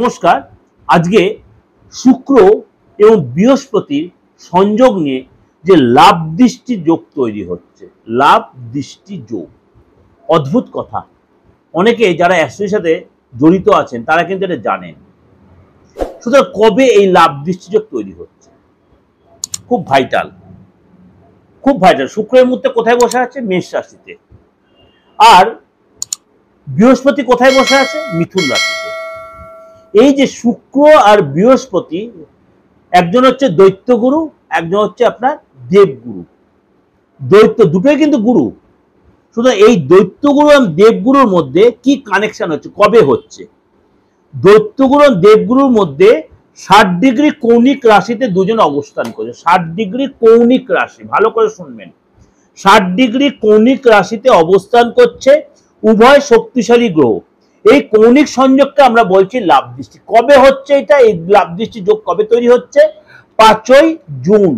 নমস্কার। আজকে শুক্র এবং বৃহস্পতির সংযোগ নিয়ে যে লাভ দৃষ্টি যোগ তৈরি হচ্ছে, লাভ দৃষ্টি যোগ অদ্ভুত কথা। অনেকে যারা অ্যাস্ট্রোলজির সাথে জড়িত আছেন তারা কিন্তু এটা জানেন। সুতরাং কবে এই লাভ দৃষ্টি যোগ তৈরি হচ্ছে খুব ভাইটাল, খুব ভাইটাল। শুক্রের মধ্যে কোথায় বসে আছে? মেষ রাশিতে। আর বৃহস্পতি কোথায় বসে আছে? মিথুন রাশিতে। এই যে শুক্র আর বৃহস্পতি, একজন হচ্ছে দৈত্যগুরু, একজন হচ্ছে আপনার দেবগুরু। দৈত্য দুটোই কিন্তু গুরু। শুধু এই দৈত্যগুরু এবং দেবগুরুর মধ্যে কি কানেকশন হচ্ছে, কবে হচ্ছে? দৈত্যগুরু এবং দেবগুরুর মধ্যে 60 ডিগ্রি কৌণিক রাশিতে দুজন অবস্থান করছে। 60 ডিগ্রি কৌণিক রাশি, ভালো করে শুনবেন। 60 ডিগ্রি কৌণিক রাশিতে অবস্থান করছে উভয় শক্তিশালী গ্রহ। এই কৌণিক সংযোগকে আমরা বলছি লাভ দৃষ্টি। কবে হচ্ছে এটা? এই লাভ দৃষ্টি যোগ কবে তৈরি হচ্ছে? 5ই জুন।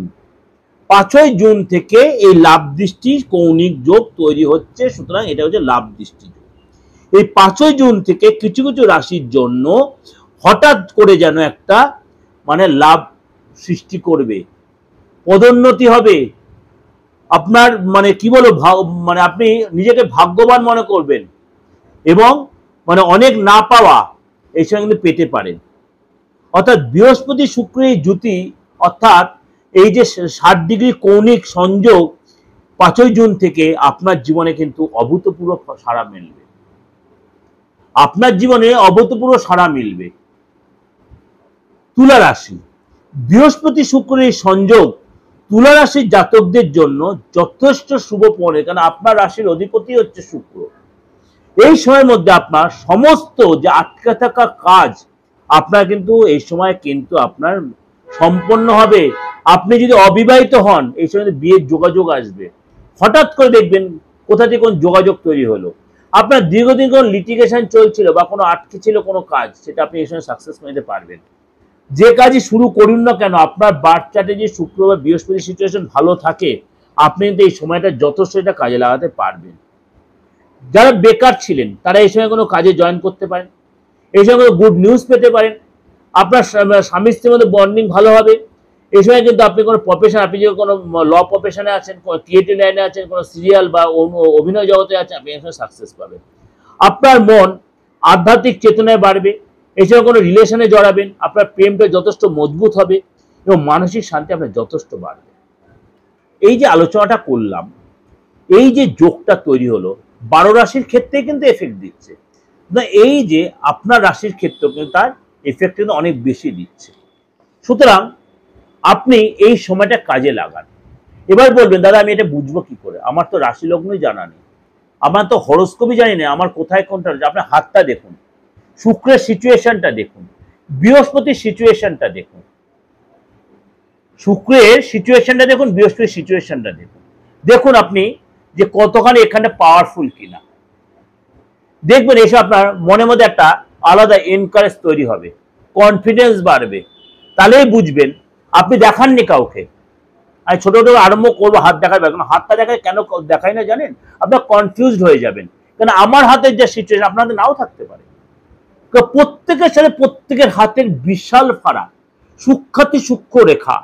5ই জুন থেকে এই লাভ দৃষ্টি কৌণিক যোগ তৈরি হচ্ছে। সুতরাং এটা হচ্ছে লাভ দৃষ্টি যোগ। এই 5ই জুন থেকে কিছু কিছু রাশির জন্য হঠাৎ করে যেন একটা লাভ সৃষ্টি করবে, পদোন্নতি হবে, আপনার কি বলবো, আপনি নিজেকে ভাগ্যবান মনে করবেন এবং অনেক না পাওয়া এই সময় কিন্তু পেতে পারেন। অর্থাৎ বৃহস্পতি শুক্রের জুতি, অর্থাৎ এই যে 60 ডিগ্রি কৌণিক সংযোগ 5ই জুন থেকে আপনার জীবনে কিন্তু অভূতপূর্ব সাড়া মিলবে। আপনার জীবনে অভূতপূর্ব সাড়া মিলবে। তুলা রাশি, বৃহস্পতি শুক্রের সংযোগ তুলা রাশির জাতকদের জন্য যথেষ্ট শুভ পড়ে, কারণ আপনার রাশির অধিপতি হচ্ছে শুক্র। এই সময়ের মধ্যে আপনার সমস্ত যে আটকে থাকা কাজ আপনার কিন্তু এই সময় কিন্তু আপনার সম্পন্ন হবে। আপনি যদি অবিবাহিত হন, এই সময় বিয়ের যোগাযোগ আসবে। হঠাৎ করে দেখবেন কোথা থেকে কোন যোগাযোগ তৈরি হলো। আপনার দীর্ঘদিন কোন লিটিগেশন চলছিল বা কোনো আটকে ছিল কোনো কাজ, সেটা আপনি এই সময় সাকসেস নিতে পারবেন। যে কাজই শুরু করুন না কেন, আপনার বার্থ চার্টে যে শুক্র বা বৃহস্পতির সিচুয়েশন ভালো থাকে, আপনি কিন্তু এই সময়টা যথেষ্ট এটা কাজে লাগাতে পারবেন। যারা বেকার ছিলেন তারা এই সময় কোনো কাজে জয়েন করতে পারেন, এই সময় কোনো গুড নিউজ পেতে পারেন। আপনার স্বামী স্ত্রীর মধ্যে বন্ডিং ভালো হবে। এই সময় কিন্তু আপনি কোনো প্রফেশন, আপনি যদি কোনো ল প্রফেশনে আছেন, কোনো ক্রিয়েটিভ লাইনে আছেন, কোনো সিরিয়াল বা অভিনয় জগতে আছেন, আপনি এই সময় সাকসেস পাবেন। আপনার মন আধ্যাত্মিক চেতনায় বাড়বে। এই সময় কোনো রিলেশনে জড়াবেন, আপনার প্রেমটা যথেষ্ট মজবুত হবে এবং মানসিক শান্তি আপনার যথেষ্ট বাড়বে। এই যে আলোচনাটা করলাম, এই যে যোগটা তৈরি হলো 12 রাশির ক্ষেত্রে কিন্তু এফেক্ট দিচ্ছে না, এই যে আপনার রাশির ক্ষেত্রে কিন্তু তার এফেক্ট কিন্তু অনেক বেশি দিচ্ছে। সুতরাং আপনি এই সময়টা কাজে লাগান। এবার বলবেন, দাদা আমি এটা বুঝবো কি করে? আমার তো রাশি লগ্নই জানা নেই, আমার তো হরোস্কোপই জানি না, আমার কোথায় কোনটা। আপনার হাতটা দেখুন, শুক্রের সিচুয়েশনটা দেখুন, বৃহস্পতির সিচুয়েশনটা দেখুন, শুক্রের সিচুয়েশনটা দেখুন, বৃহস্পতির সিচুয়েশনটা দেখুন। দেখুন আপনি যে কতখানি এখানে পাওয়ারফুল কিনা। দেখবেন এসব আপনার মনের মধ্যে একটা আলাদা এনকারেজ তৈরি হবে, কনফিডেন্স বাড়বে। তাহলেই বুঝবেন। আপনি দেখাননি কাউকে, আমি ছোট ছোট আরম্ভ করবো হাত দেখাবে, হাতটা দেখায় কেন দেখাই না জানেন? আপনার কনফিউজড হয়ে যাবেন, কারণ আমার হাতের যে সিচুয়েশন আপনাদের নাও থাকতে পারে। প্রত্যেকের সাথে প্রত্যেকের হাতের বিশাল ফারাক, সূক্ষ্মাতি সূক্ষ্ম রেখা,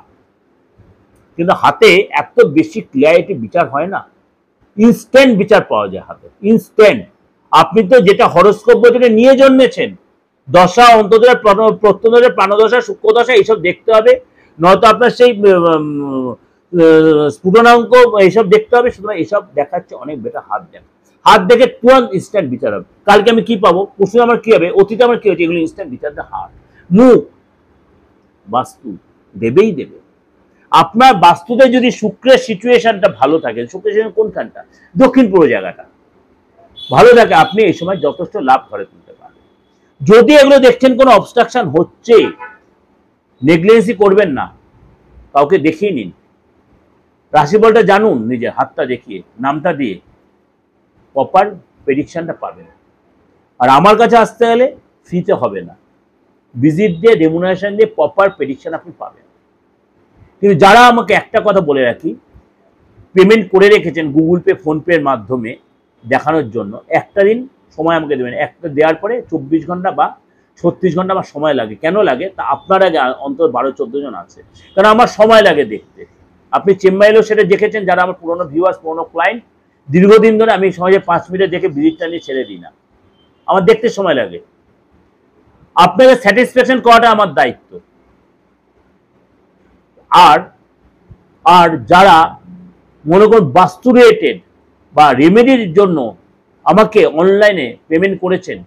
কিন্তু হাতে এত বেশি ক্লিয়ারিটি বিচার হয় না। ইনস্ট্যান্ট বিচার পাওয়া যায় হাতে, ইনস্ট্যান্ট। আপনি তো যেটা হরোস্কোপ বইটা নিয়ে জন্মেছেন, দশা, অন্তর্দশা, প্রত্যন্তদশা, প্রাণদশা, সূক্ষ্মদশা, এইসব দেখতে হবে, নয়তো আপনার সেই স্ফুটনাঙ্ক এইসব দেখতে হবে। সুতরাং এইসব দেখাচ্ছে অনেক বেটার হাত দেখা। হাত দেখে তুরন্ত ইনস্ট্যান্ট বিচার হবে। কালকে আমি কি পাবো, পরশু আমার কি হবে, অতীতে আমার কি হচ্ছে, এগুলো ইনস্ট্যান্ট বিচার। হাত, মুখ, বাস্তু দেবেই দেবে। আপনার বাস্তুতে যদি শুক্রের সিচুয়েশনটা ভালো থাকে, শুক্রের সিচুয়েশন কোনখানটা, দক্ষিণ পূর্ব জায়গাটা ভালো থাকে, আপনি এই সময় যথেষ্ট লাভ করে তুলতে পারবেন। যদি এগুলো দেখছেন কোনো অবস্ট্রাকশন হচ্ছে, নেগলিজেন্সি করবেন না, কাউকে দেখিয়ে নিন, রাশিফলটা জানুন, নিজের হাতটা দেখিয়ে, নামটা দিয়ে প্রপার প্রেডিকশনটা পাবেন। আর আমার কাছে আসতে গেলে ফ্রিতে হবে না, ভিজিট দিয়ে, রেমুনারেশন দিয়ে প্রপার প্রেডিকশন আপনি পাবেন। কিন্তু যারা আমাকে একটা কথা বলে রাখি, পেমেন্ট করে রেখেছেন গুগল পে, ফোনপের মাধ্যমে দেখানোর জন্য, একটা দিন সময় আমাকে দেবেন। একটা দেওয়ার পরে 24 ঘন্টা বা 36 ঘন্টা আমার সময় লাগে। কেন লাগে? তা আপনার আগে অন্তত 12-14 জন আছে, কারণ আমার সময় লাগে দেখতে। আপনি চেম্বাইলেও সেটা দেখেছেন, যারা আমার পুরোনো ভিউয়ার্স, পুরোনো ক্লায়েন্ট, দীর্ঘদিন ধরে আমি সমাজে 5 মিনিটে দেখে ভিজিটটা নিয়ে ছেড়ে দিই না, আমার দেখতে সময় লাগে। আপনাকে স্যাটিসফ্যাকশন করাটা আমার দায়িত্ব। আর আর যারা মনে করুন বাস্তু রিলেটেড বা রেমেডির জন্য আমাকে অনলাইনে পেমেন্ট করেছেন,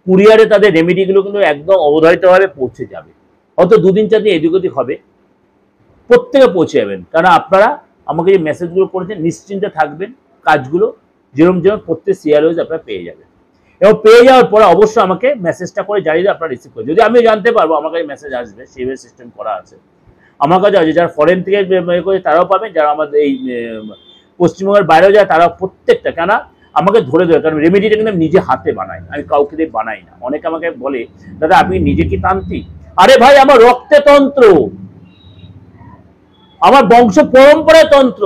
কুরিয়ারে তাদের রেমেডিগুলো কিন্তু একদম অবধারিতভাবে পৌঁছে যাবে। হয়তো 2 দিন 4 দিন এদিক ওদিক হবে, প্রত্যেকে পৌঁছে যাবেন। কারণ আপনারা আমাকে যে মেসেজগুলো করেছেন, নিশ্চিন্তে থাকবেন, কাজগুলো যেরকম প্রত্যেক সিআরওজ আপনারা পেয়ে যাবেন। এবং পেয়ে যাওয়ার পরে অবশ্যই আমাকে মেসেজটা করে জানিয়ে দিয়ে আপনারা রিসিভ করবেন। যদি আমি জানতে পারবো আমার কাছে মেসেজ আসবে, সেইভাবে সিস্টেম করা আছে। আমার কাছে আছে, যারা ফরেন থেকে করে তারাও পাবেন, যারা আমাদের এই পশ্চিমবঙ্গের বাইরেও যায় তারাও প্রত্যেকটা, কেন আমাকে ধরে ধরে, কারণ রেমেডিটা কিন্তু আমি নিজে হাতে বানাই, আমি কাউকে দিয়ে বানাই না। অনেকে আমাকে বলে, দাদা আপনি নিজে কি তান্ত্রিক? আরে ভাই, আমার রক্তে তন্ত্র, আমার বংশ পরম্পরায় তন্ত্র,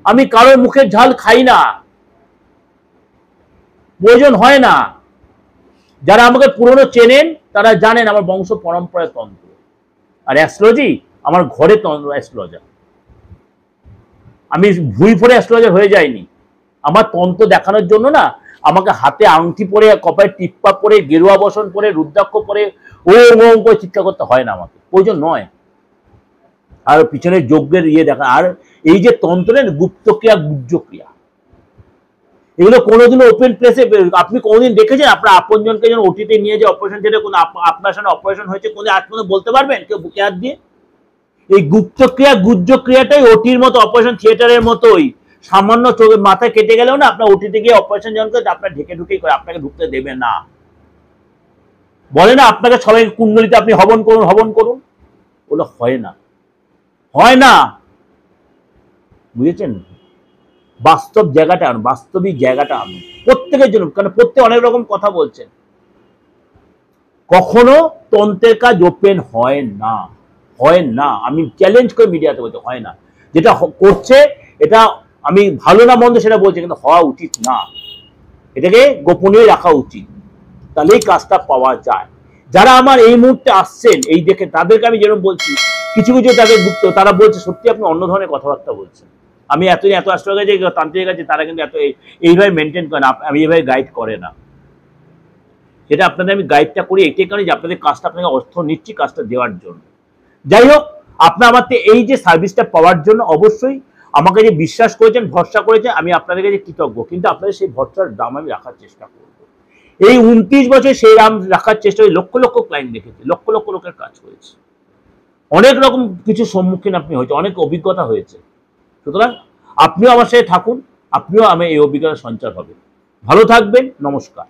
আমি কারোর মুখের ঝাল খাই না, প্রয়োজন হয় না। যারা আমাকে পুরনো চেনেন তারা জানেন আমার বংশ পরম্পরায় তন্ত্র। আর অ্যাস্ট্রোলজি, আমার ঘরে অ্যাস্ট্রোলজার, আমি ভুই ফোরে অ্যাস্ট্রোলজার হয়ে যায়নি। আমার তন্ত্র দেখানোর জন্য না, আমাকে হাতে আংটি পরে, কপালে টিপ্পা পরে, গেরুয়া বসন পরে, রুদ্রাক্ষ পরে ওম ওম করে চিৎকার করতে হয় না, আমাকে প্রয়োজন নয়। আর পিছনে যজ্ঞের দেখা। আর এই যে তন্ত্রের গুপ্তক্রিয়া, গুহ্যক্রিয়া, এগুলো কোনোদিনও ওপেন প্লেসে আপনি কোনোদিন দেখেছেন? আপনার আপনজনকে যেন ওটিতে নিয়ে যে অপারেশন, যেটা কোনো আপনার সামনে অপারেশন হয়েছে, কোনো আজ পর্যন্ত বলতে পারবেন কেউ বুকে হাত দিয়ে? এই গুপ্তক্রিয়া, গুহ্যক্রিয়াটাই ওটির মতো, অপারেশন থিয়েটারের মতোই। সামান্য চোখের মাথায় কেটে গেলেও না, আপনার ওটিতে গিয়ে অপারেশন যখন করে আপনার ঢেকে ঢুকেই করে, আপনাকে ঢুকতে দেবে না। বলে না আপনাকে সবাই কুণ্ডলিতে আপনি হবন করুন, হবন করুন, ওগুলো হয় না, হয় না, বুঝেছেন? বাস্তব জায়গাটা আনুন, বাস্তবিক জায়গাটা আনুন প্রত্যেকের জন্য। কারণ প্রত্যেকে অনেক রকম কথা বলছেন, কখনো তন্ত্রের কাজ ওপেন হয় না, হয় না। আমি চ্যালেঞ্জ করে মিডিয়াতে বলতে, হয় না। যেটা করছে এটা আমি ভালো না মন্দ সেটা বলছি, কিন্তু হওয়া উচিত না, এটাকে গোপনীয় রাখা উচিত, তাহলেই কাজটা পাওয়া যায়। যারা আমার এই মুহূর্তে আসছেন এই দেখে, তাদেরকে আমি যেরকম বলছি, কিছু কিছু তাদের গুপ্ত, তারা বলছে সত্যি আপনি অন্য ধরনের কথাবার্তা বলছেন, আমি এত অ্যাস্ট্রোলজার কাছে, তান্ত্রিকের কাছে, তারা কিন্তু এত এইভাবে মেনটেন করে না, আমি এইভাবে গাইড করে না। যেটা আপনাদের আমি গাইডটা করি এটাই কারণে যে আপনাদের কাজটা, আপনাকে অর্থ নিচ্ছি কাজটা দেওয়ার জন্য। যাই হোক, আপনার আমার এই যে সার্ভিসটা পাওয়ার জন্য অবশ্যই আমাকে যে বিশ্বাস করেছেন, ভরসা করেছেন, আমি আপনাদের কাছে কৃতজ্ঞ। কিন্তু আপনাদের সেই ভরসার দাম আমি রাখার চেষ্টা করব। এই 29 বছর সেই দাম রাখার চেষ্টা করে লক্ষ লক্ষ ক্লায়েন্ট দেখেছি, লক্ষ লক্ষ লোকের কাজ করেছে, অনেক রকম কিছু সম্মুখীন আপনি হয়েছে, অনেক অভিজ্ঞতা হয়েছে। সুতরাং আপনিও আমার সাথে থাকুন, আপনিও আমি এই অভিজ্ঞতা সঞ্চার হবে। ভালো থাকবেন, নমস্কার।